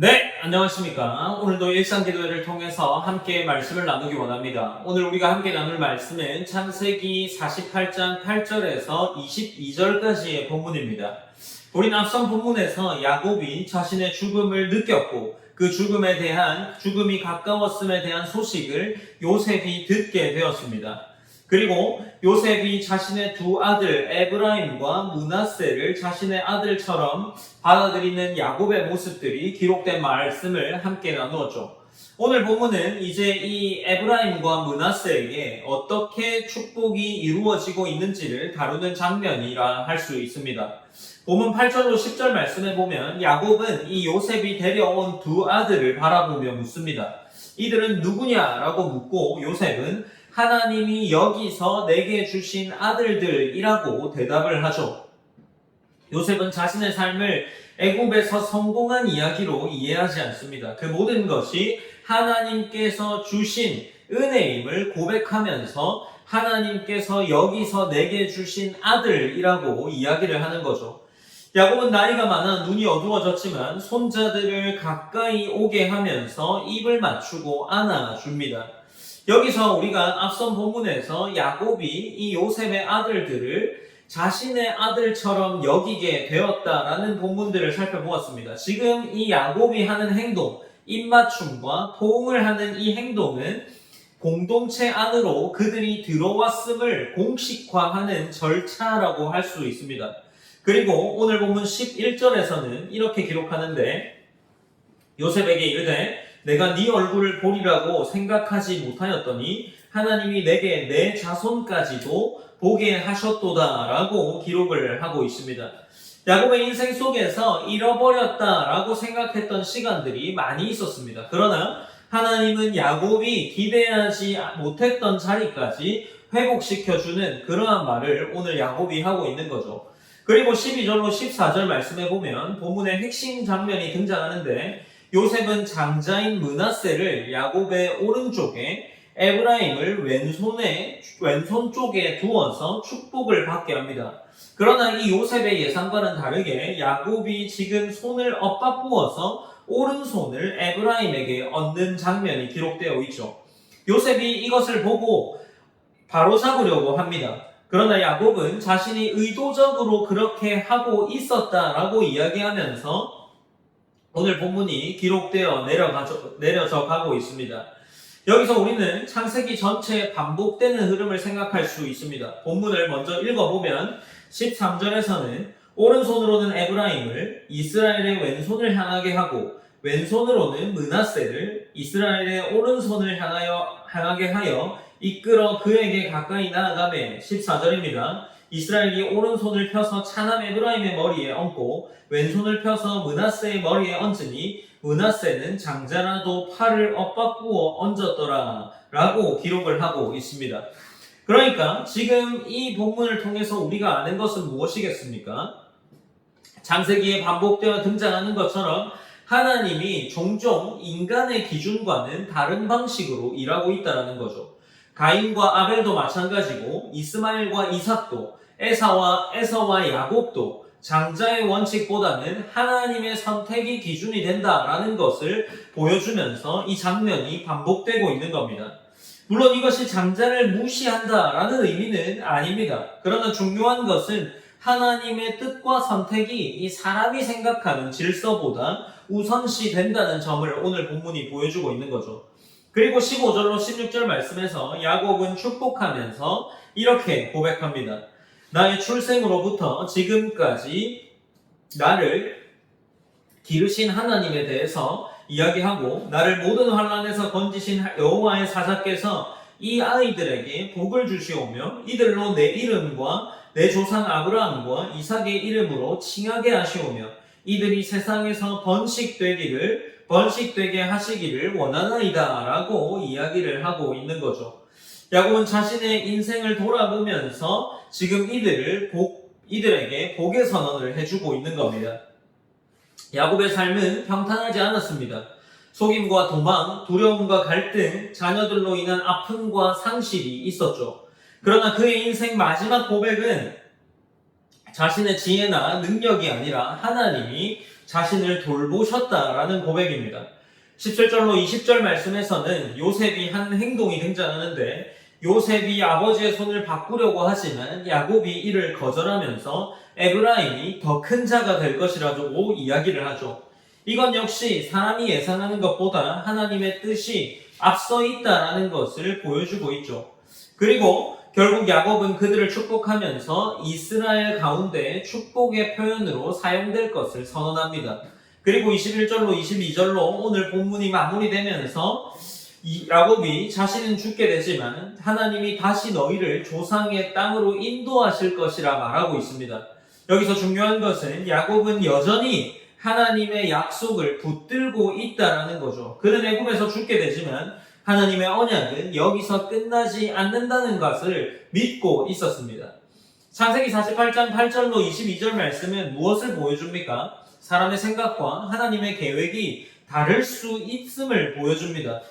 네, 안녕하십니까. 오늘도 일상기도회를 통해서 함께 말씀을 나누기 원합니다. 오늘 우리가 함께 나눌 말씀은 창세기 48장 8절에서 22절까지의 본문입니다. 우린 앞선 본문에서 야곱이 자신의 죽음을 느꼈고 그 죽음이 가까웠음에 대한 소식을 요셉이 듣게 되었습니다. 그리고 요셉이 자신의 두 아들 에브라임과 므낫세를 자신의 아들처럼 받아들이는 야곱의 모습들이 기록된 말씀을 함께 나누었죠. 오늘 본문은 이제 이 에브라임과 므낫세에게 어떻게 축복이 이루어지고 있는지를 다루는 장면이라 할 수 있습니다. 본문 8절로 10절 말씀에 보면 야곱은 이 요셉이 데려온 두 아들을 바라보며 묻습니다. 이들은 누구냐라고 묻고 요셉은 하나님이 여기서 내게 주신 아들들이라고 대답을 하죠. 요셉은 자신의 삶을 애굽에서 성공한 이야기로 이해하지 않습니다. 그 모든 것이 하나님께서 주신 은혜임을 고백하면서 하나님께서 여기서 내게 주신 아들이라고 이야기를 하는 거죠. 야곱은 나이가 많아 눈이 어두워졌지만 손자들을 가까이 오게 하면서 입을 맞추고 안아줍니다. 여기서 우리가 앞선 본문에서 야곱이 이 요셉의 아들들을 자신의 아들처럼 여기게 되었다라는 본문들을 살펴보았습니다. 지금 이 야곱이 하는 행동, 입맞춤과 포옹을 하는 이 행동은 공동체 안으로 그들이 들어왔음을 공식화하는 절차라고 할 수 있습니다. 그리고 오늘 본문 11절에서는 이렇게 기록하는데 요셉에게 이르되 내가 네 얼굴을 보리라고 생각하지 못하였더니 하나님이 내게 내 자손까지도 보게 하셨도다 라고 기록을 하고 있습니다. 야곱의 인생 속에서 잃어버렸다라고 생각했던 시간들이 많이 있었습니다. 그러나 하나님은 야곱이 기대하지 못했던 자리까지 회복시켜주는 그러한 말을 오늘 야곱이 하고 있는 거죠. 그리고 12절로 14절 말씀에 보면 본문의 핵심 장면이 등장하는데 요셉은 장자인 므낫세를 야곱의 오른쪽에 에브라임을 왼손 쪽에 두어서 축복을 받게 합니다. 그러나 이 요셉의 예상과는 다르게 야곱이 지금 손을 엇바꾸어서 오른손을 에브라임에게 얹는 장면이 기록되어 있죠. 요셉이 이것을 보고 바로잡으려고 합니다. 그러나 야곱은 자신이 의도적으로 그렇게 하고 있었다라고 이야기하면서 오늘 본문이 기록되어 내려져 가고 있습니다. 여기서 우리는 창세기 전체에 반복되는 흐름을 생각할 수 있습니다. 본문을 먼저 읽어보면 13절에서는 오른손으로는 에브라임을 이스라엘의 왼손을 향하게 하고 왼손으로는 므낫세를 이스라엘의 오른손을 향하게 하여 이끌어 그에게 가까이 나아가매 14절입니다. 이스라엘이 오른손을 펴서 차남 에브라임의 머리에 얹고 왼손을 펴서 므낫세의 머리에 얹으니 므낫세는 장자라도 팔을 엇바꾸어 얹었더라 라고 기록을 하고 있습니다. 그러니까 지금 이 본문을 통해서 우리가 아는 것은 무엇이겠습니까? 창세기에 반복되어 등장하는 것처럼 하나님이 종종 인간의 기준과는 다른 방식으로 일하고 있다는 거죠. 가인과 아벨도 마찬가지고 이스마엘과 이삭도 에서와 야곱도 장자의 원칙보다는 하나님의 선택이 기준이 된다라는 것을 보여주면서 이 장면이 반복되고 있는 겁니다. 물론 이것이 장자를 무시한다라는 의미는 아닙니다. 그러나 중요한 것은 하나님의 뜻과 선택이 이 사람이 생각하는 질서보다 우선시 된다는 점을 오늘 본문이 보여주고 있는 거죠. 그리고 15절로 16절 말씀에서 야곱은 축복하면서 이렇게 고백합니다. 나의 출생으로부터 지금까지 나를 기르신 하나님에 대해서 이야기하고 나를 모든 환난에서 건지신 여호와의 사자께서 이 아이들에게 복을 주시오며 이들로 내 이름과 내 조상 아브라함과 이삭의 이름으로 칭하게 하시오며 이들이 세상에서 번식되게 하시기를 원하나이다 라고 이야기를 하고 있는 거죠. 야곱은 자신의 인생을 돌아보면서 지금 이들에게 복의 선언을 해주고 있는 겁니다. 야곱의 삶은 평탄하지 않았습니다. 속임과 도망, 두려움과 갈등, 자녀들로 인한 아픔과 상실이 있었죠. 그러나 그의 인생 마지막 고백은 자신의 지혜나 능력이 아니라 하나님이 자신을 돌보셨다라는 고백입니다. 17절로 20절 말씀에서는 요셉이 한 행동이 등장하는데 요셉이 아버지의 손을 바꾸려고 하지만 야곱이 이를 거절하면서 에브라임이 더 큰 자가 될 것이라고 이야기를 하죠. 이건 역시 사람이 예상하는 것보다 하나님의 뜻이 앞서 있다라는 것을 보여주고 있죠. 그리고 결국 야곱은 그들을 축복하면서 이스라엘 가운데 축복의 표현으로 사용될 것을 선언합니다. 그리고 21절로 22절로 오늘 본문이 마무리되면서 야곱이 자신은 죽게 되지만 하나님이 다시 너희를 조상의 땅으로 인도하실 것이라 말하고 있습니다. 여기서 중요한 것은 야곱은 여전히 하나님의 약속을 붙들고 있다라는 거죠. 그는 애굽에서 죽게 되지만 하나님의 언약은 여기서 끝나지 않는다는 것을 믿고 있었습니다. 창세기 48장 8절로 22절 말씀은 무엇을 보여줍니까? 사람의 생각과 하나님의 계획이 다를 수 있음을 보여줍니다.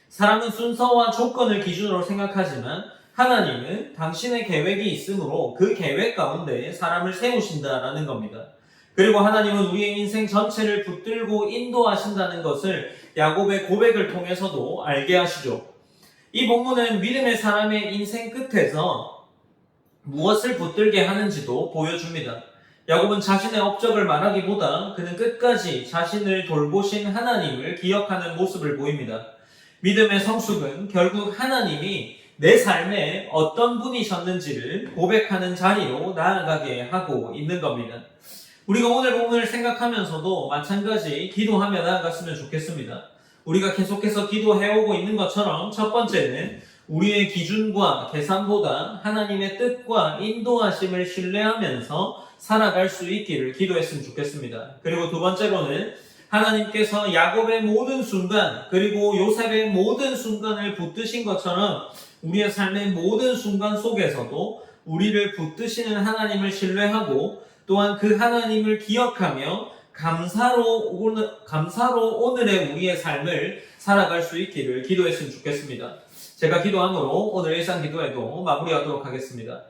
사람은 순서와 조건을 기준으로 생각하지만 하나님은 당신의 계획이 있으므로 그 계획 가운데 사람을 세우신다라는 겁니다. 그리고 하나님은 우리의 인생 전체를 붙들고 인도하신다는 것을 야곱의 고백을 통해서도 알게 하시죠. 이 본문은 믿음의 사람의 인생 끝에서 무엇을 붙들게 하는지도 보여줍니다. 야곱은 자신의 업적을 말하기보다 그는 끝까지 자신을 돌보신 하나님을 기억하는 모습을 보입니다. 믿음의 성숙은 결국 하나님이 내 삶에 어떤 분이셨는지를 고백하는 자리로 나아가게 하고 있는 겁니다. 우리가 오늘 본문을 생각하면서도 마찬가지 기도하며 나아갔으면 좋겠습니다. 우리가 계속해서 기도해오고 있는 것처럼 첫 번째는 우리의 기준과 계산보다 하나님의 뜻과 인도하심을 신뢰하면서 살아갈 수 있기를 기도했으면 좋겠습니다. 그리고 두 번째로는 하나님께서 야곱의 모든 순간 그리고 요셉의 모든 순간을 붙드신 것처럼 우리의 삶의 모든 순간 속에서도 우리를 붙드시는 하나님을 신뢰하고 또한 그 하나님을 기억하며 감사로 오늘의 우리의 삶을 살아갈 수 있기를 기도했으면 좋겠습니다. 제가 기도함으로 오늘 일상기도회도 마무리하도록 하겠습니다.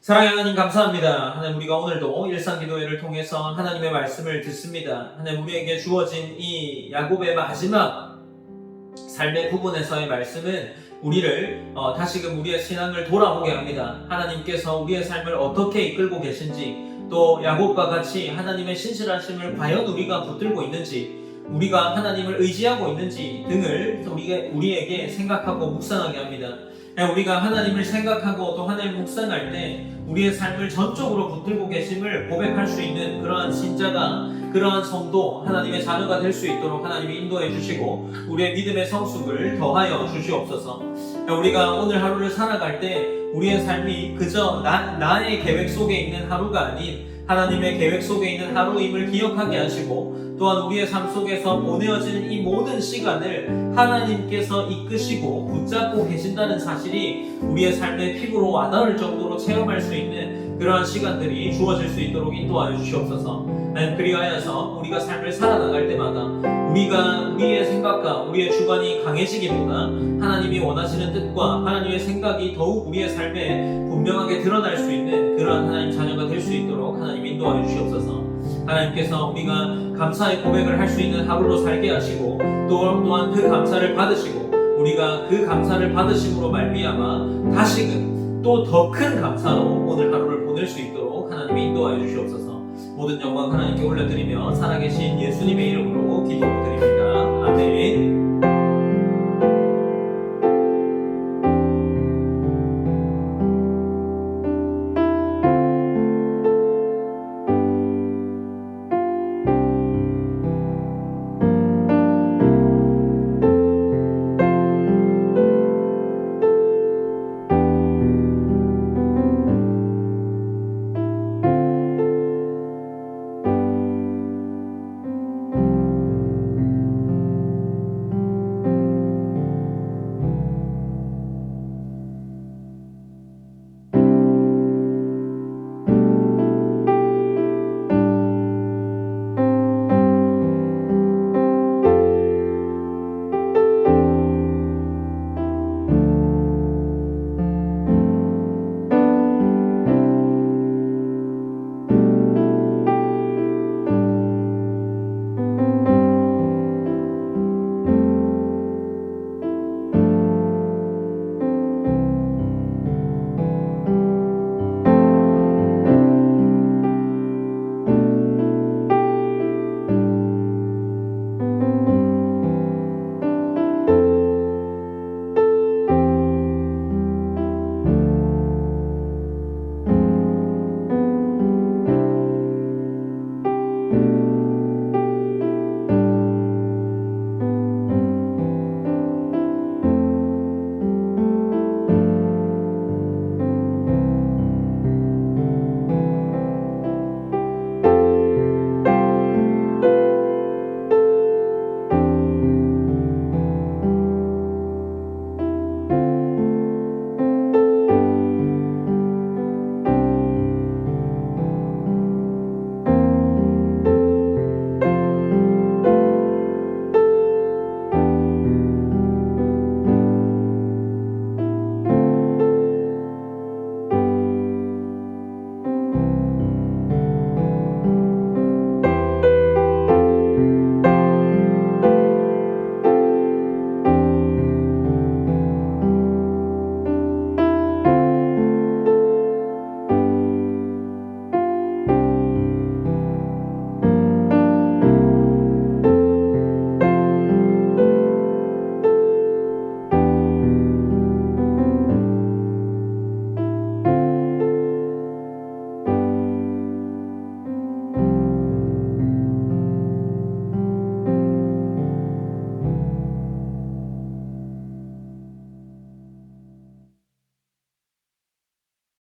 사랑하는 하나님 감사합니다. 하나님 우리가 오늘도 일상기도회를 통해서 하나님의 말씀을 듣습니다. 하나님 우리에게 주어진 이 야곱의 마지막 삶의 부분에서의 말씀은 우리를 다시금 우리의 신앙을 돌아보게 합니다. 하나님께서 우리의 삶을 어떻게 이끌고 계신지 또 야곱과 같이 하나님의 신실하심을 과연 우리가 붙들고 있는지 우리가 하나님을 의지하고 있는지 등을 우리에게 생각하고 묵상하게 합니다. 우리가 하나님을 생각하고 또 하나님을 묵상할 때 우리의 삶을 전적으로 붙들고 계심을 고백할 수 있는 그러한 신자가 그러한 성도 하나님의 자녀가 될 수 있도록 하나님이 인도해 주시고 우리의 믿음의 성숙을 더하여 주시옵소서. 우리가 오늘 하루를 살아갈 때 우리의 삶이 그저 나의 계획 속에 있는 하루가 아닌 하나님의 계획 속에 있는 하루임을 기억하게 하시고 또한 우리의 삶 속에서 보내어지는 이 모든 시간을 하나님께서 이끄시고 붙잡고 계신다는 사실이 우리의 삶의 피부로 와닿을 정도로 체험할 수 있는 그러한 시간들이 주어질 수 있도록 인도하여 주시옵소서. 그리하여서 우리가 삶을 살아나갈 때마다 우리의 생각과 우리의 주관이 강해지기보다 하나님이 원하시는 뜻과 하나님의 생각이 더욱 우리의 삶에 분명하게 드러날 수 있는 그러한 하나님 자녀가 될 수 있도록 하나님 인도하여 주시옵소서. 하나님께서 우리가 감사의 고백을 할 수 있는 하루로 살게 하시고 또한 그 감사를 받으시고 우리가 그 감사를 받으심으로 말미암아 다시금 또 더 큰 감사로 오늘 하루를 보낼 수 있도록 하나님이 인도하여 주시옵소서. 모든 영광 하나님께 올려드리며 살아계신 예수님의 이름으로 기도드립니다. 아멘.